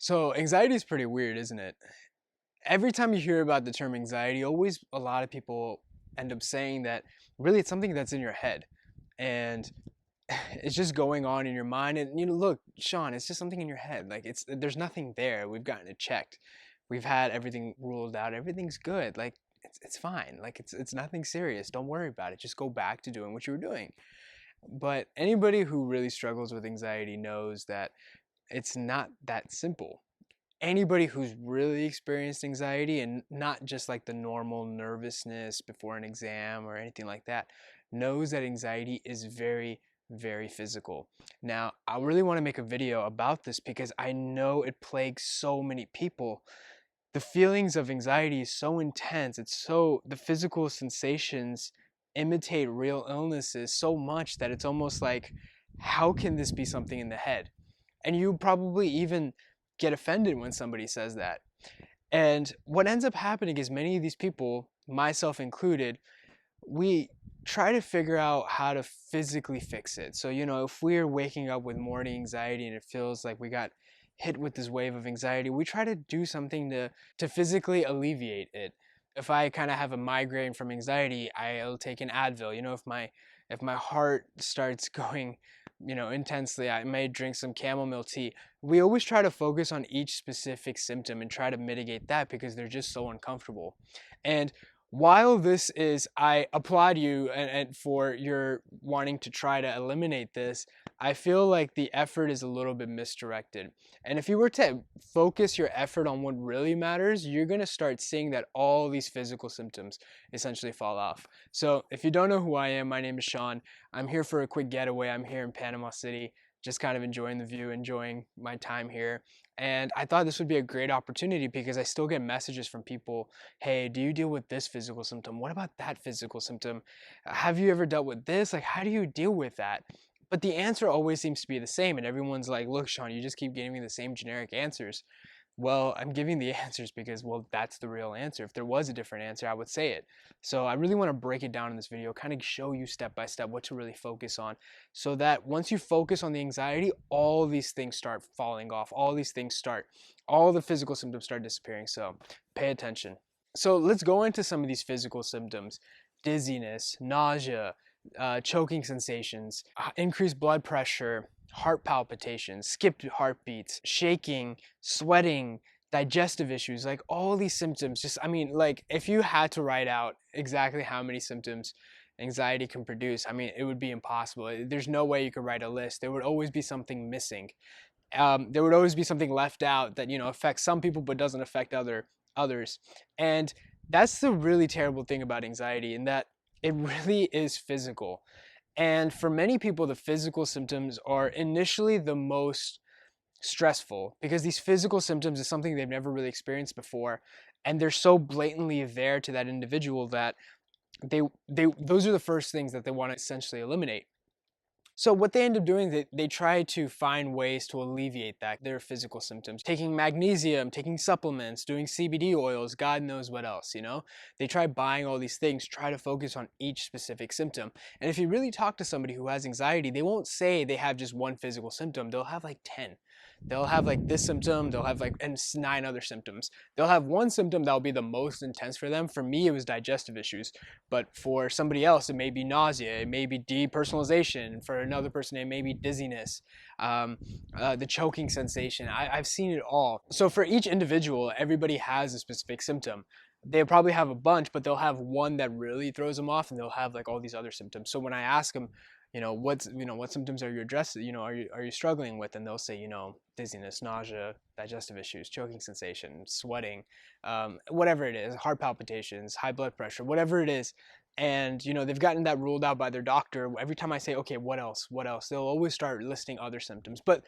So anxiety is pretty weird, isn't it? Every time you hear about the term anxiety, always a lot of people end up saying that really it's something that's in your head. And it's just going on in your mind. And look, Shaan, it's just something in your head. Like there's nothing there. We've gotten it checked. We've had everything ruled out. Everything's good. Like it's fine. Like it's nothing serious. Don't worry about it. Just go back to doing what you were doing. But anybody who really struggles with anxiety knows that it's not that simple. Anybody who's really experienced anxiety, and not just like the normal nervousness before an exam or anything like that, knows that anxiety is very, very physical. Now, I really want to make a video about this because I know it plagues so many people. The feelings of anxiety is so intense. The physical sensations imitate real illnesses so much that it's almost like, how can this be something in the head? And you probably even get offended when somebody says that. And what ends up happening is many of these people, myself included, we try to figure out how to physically fix it. So, if we're waking up with morning anxiety and it feels like we got hit with this wave of anxiety, we try to do something to physically alleviate it. If I kind of have a migraine from anxiety, I'll take an Advil. If my heart starts going, intensely, I may drink some chamomile tea. We always try to focus on each specific symptom and try to mitigate that because they're just so uncomfortable. And while I applaud you and for your wanting to try to eliminate this, I feel like the effort is a little bit misdirected. And if you were to focus your effort on what really matters, you're going to start seeing that all these physical symptoms essentially fall off. So if you don't know who I am, my name is Shaan. I'm here for a quick getaway. I'm here in Panama City, just kind of enjoying the view, enjoying my time here. And I thought this would be a great opportunity because I still get messages from people, hey, do you deal with this physical symptom? What about that physical symptom? Have you ever dealt with this? Like, how do you deal with that? But the answer always seems to be the same. And everyone's like, look, Shaan, you just keep giving me the same generic answers. Well, I'm giving the answers because, well, that's the real answer. If there was a different answer, I would say it. So I really want to break it down in this video, kind of show you step by step what to really focus on, so that once you focus on the anxiety, all these things start falling off. All the physical symptoms start disappearing. So pay attention. So let's go into some of these physical symptoms: dizziness, nausea, choking sensations, increased blood pressure, heart palpitations, skipped heartbeats, shaking, sweating, digestive issues, like all these symptoms. Like if you had to write out exactly how many symptoms anxiety can produce, it would be impossible. There's no way you could write a list. There would always be something missing. There would always be something left out that affects some people but doesn't affect others. And that's the really terrible thing about anxiety, in that it really is physical. And for many people, the physical symptoms are initially the most stressful because these physical symptoms is something they've never really experienced before, and they're so blatantly there to that individual that those are the first things that they want to essentially eliminate. So what they end up doing, they try to find ways to alleviate their physical symptoms. Taking magnesium, taking supplements, doing CBD oils, God knows what else, They try buying all these things, try to focus on each specific symptom. And if you really talk to somebody who has anxiety, they won't say they have just one physical symptom. They'll have like 10. They'll have like this symptom, they'll have like and 9 other symptoms. They'll have one symptom that'll be the most intense for them. For me, it was digestive issues. But for somebody else, it may be nausea, it may be depersonalization. For another person, it may be dizziness, the choking sensation. I've seen it all. So for each individual, everybody has a specific symptom. They'll probably have a bunch, but they'll have one that really throws them off, and they'll have like all these other symptoms. So when I ask them, what symptoms are you addressing? Are you struggling with? And they'll say, dizziness, nausea, digestive issues, choking sensation, sweating, whatever it is, heart palpitations, high blood pressure, whatever it is. And they've gotten that ruled out by their doctor. Every time I say, okay, what else? They'll always start listing other symptoms. But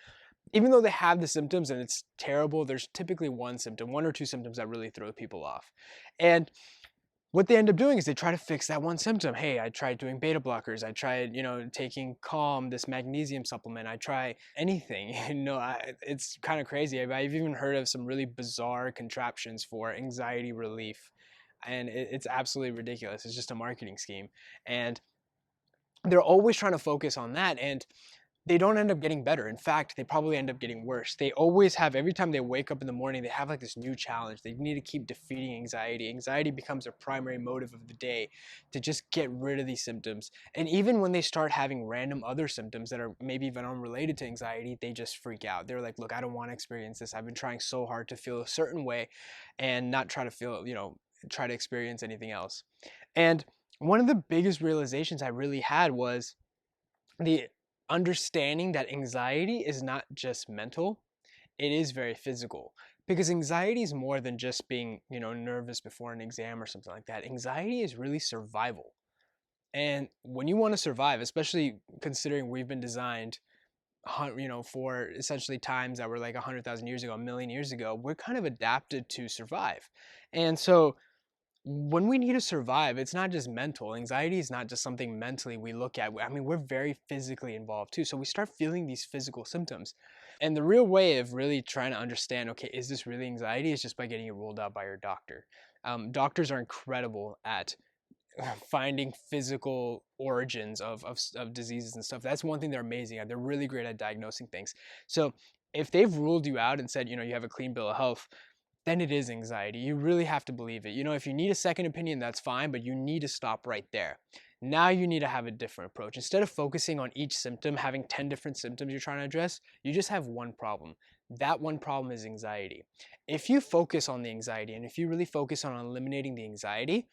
even though they have the symptoms and it's terrible, there's typically one or two symptoms that really throw people off. And what they end up doing is they try to fix that one symptom. Hey, I tried doing beta blockers. I tried, taking Calm, this magnesium supplement. I try anything. It's kind of crazy. I've even heard of some really bizarre contraptions for anxiety relief, and it's absolutely ridiculous. It's just a marketing scheme, and they're always trying to focus on that. And they don't end up getting better. In fact, they probably end up getting worse. They always have, every time they wake up in the morning, they have like this new challenge. They need to keep defeating anxiety. Anxiety becomes their primary motive of the day to just get rid of these symptoms. And even when they start having random other symptoms that are maybe even unrelated to anxiety, they just freak out. They're like, look, I don't want to experience this. I've been trying so hard to feel a certain way and not try to feel, try to experience anything else. And one of the biggest realizations I really had was the understanding that anxiety is not just mental, it is very physical. Because anxiety is more than just being, nervous before an exam or something like that. Anxiety is really survival. And when you want to survive, especially considering we've been designed, for essentially times that were like 100,000 years ago, a million years ago, we're kind of adapted to survive. And so when we need to survive, it's not just mental. Anxiety is not just something mentally we look at. I mean, we're very physically involved too. So we start feeling these physical symptoms. And the real way of really trying to understand, okay, is this really anxiety, is just by getting it ruled out by your doctor. Doctors are incredible at finding physical origins of diseases and stuff. That's one thing they're amazing at. They're really great at diagnosing things. So if they've ruled you out and said, you have a clean bill of health, then it is anxiety. You really have to believe it. If you need a second opinion, that's fine, but you need to stop right there. Now you need to have a different approach. Instead of focusing on each symptom, having 10 different symptoms you're trying to address, you just have one problem. That one problem is anxiety. If you focus on the anxiety and if you really focus on eliminating the anxiety,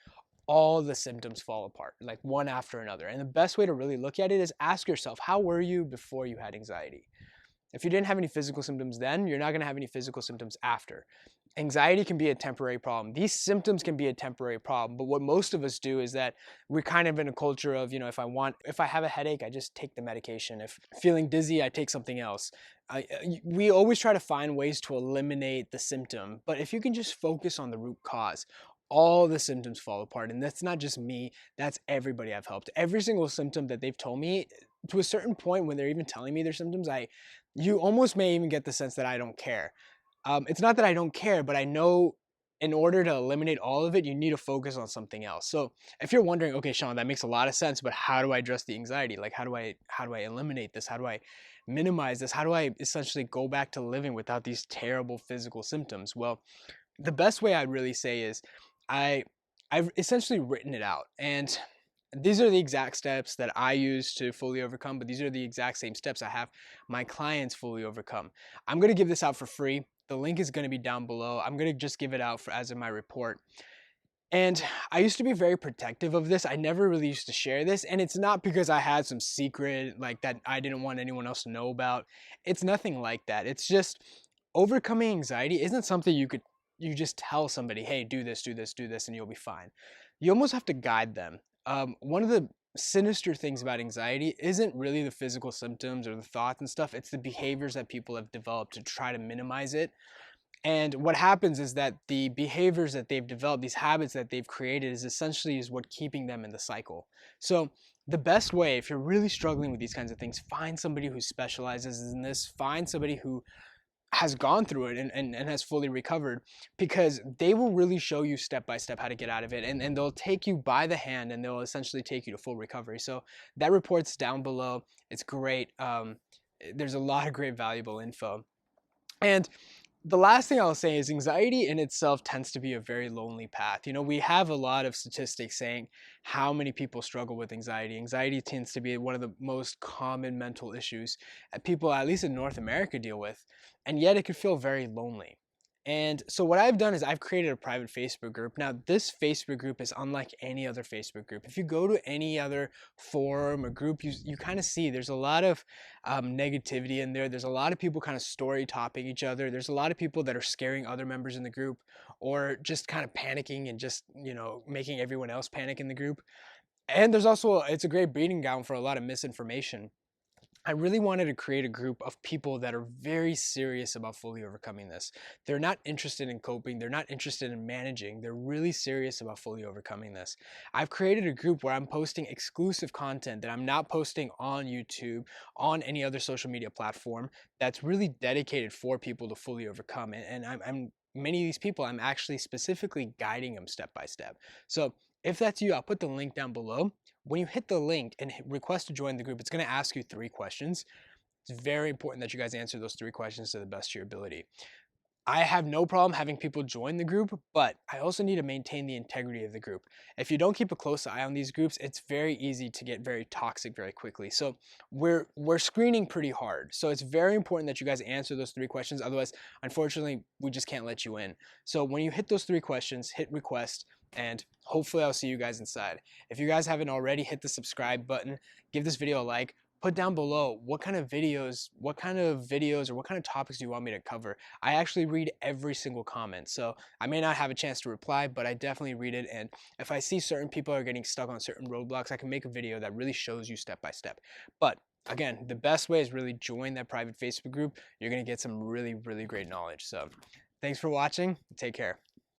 all the symptoms fall apart, like one after another. And the best way to really look at it is ask yourself, how were you before you had anxiety? If you didn't have any physical symptoms then, you're not going to have any physical symptoms after. Anxiety can be a temporary problem. These symptoms can be a temporary problem, but what most of us do is that we're kind of in a culture of, if I have a headache, I just take the medication. If feeling dizzy, I take something else. We always try to find ways to eliminate the symptom, but if you can just focus on the root cause, all the symptoms fall apart. And that's not just me, that's everybody I've helped. Every single symptom that they've told me, to a certain point when they're even telling me their symptoms, you almost may even get the sense that I don't care. It's not that I don't care, but I know in order to eliminate all of it, you need to focus on something else. So if you're wondering, okay, Shaan, that makes a lot of sense, but how do I address the anxiety? Like, how do I eliminate this? How do I minimize this? How do I essentially go back to living without these terrible physical symptoms? Well, the best way I'd really say is I I've essentially written it out, and these are the exact steps that I use to fully overcome, but these are the exact same steps I have my clients fully overcome. I'm going to give this out for free. The link is going to be down below. I'm going to just give it out as in my report. And I used to be very protective of this. I never really used to share this. And it's not because I had some secret like that I didn't want anyone else to know about. It's nothing like that. It's just overcoming anxiety isn't something you just tell somebody, hey, do this, do this, do this, and you'll be fine. You almost have to guide them. One of the sinister things about anxiety isn't really the physical symptoms or the thoughts and stuff. It's the behaviors that people have developed to try to minimize it. And what happens is that the behaviors that they've developed, these habits that they've created, is what keeping them in the cycle. So the best way, if you're really struggling with these kinds of things, find somebody who specializes in this, find somebody who has gone through it and has fully recovered, because they will really show you step by step how to get out of it, and they'll take you by the hand and they'll essentially take you to full recovery. So that report's down below. It's great. There's a lot of great valuable info. And the last thing I'll say is anxiety in itself tends to be a very lonely path. We have a lot of statistics saying how many people struggle with anxiety. Anxiety tends to be one of the most common mental issues that people, at least in North America, deal with. And yet it can feel very lonely. And so what I've done is I've created a private Facebook group. Now, this Facebook group is unlike any other Facebook group. If you go to any other forum or group, you kind of see there's a lot of negativity in there. There's a lot of people kind of story topping each other. There's a lot of people that are scaring other members in the group, or just kind of panicking and just, making everyone else panic in the group. And there's also, it's a great breeding ground for a lot of misinformation. I really wanted to create a group of people that are very serious about fully overcoming this. They're not interested in coping. They're not interested in managing. They're really serious about fully overcoming this. I've created a group where I'm posting exclusive content that I'm not posting on YouTube, on any other social media platform, that's really dedicated for people to fully overcome. And I'm many of these people, I'm actually specifically guiding them step by step. So if that's you, I'll put the link down below. When you hit the link and request to join the group, it's going to ask you 3 questions. It's very important that you guys answer those 3 questions to the best of your ability. I have no problem having people join the group, but I also need to maintain the integrity of the group. If you don't keep a close eye on these groups, it's very easy to get very toxic very quickly. So we're screening pretty hard. So it's very important that you guys answer those 3 questions. Otherwise, unfortunately, we just can't let you in. So when you hit those 3 questions, hit request, and hopefully I'll see you guys inside. If you guys haven't already, hit the subscribe button, give this video a like, put down below what kind of videos or what kind of topics do you want me to cover. I actually read every single comment, so I may not have a chance to reply, but I definitely read it. And if I see certain people are getting stuck on certain roadblocks, I can make a video that really shows you step by step. But again, the best way is really join that private Facebook group. You're gonna get some really, really great knowledge. So thanks for watching. Take care.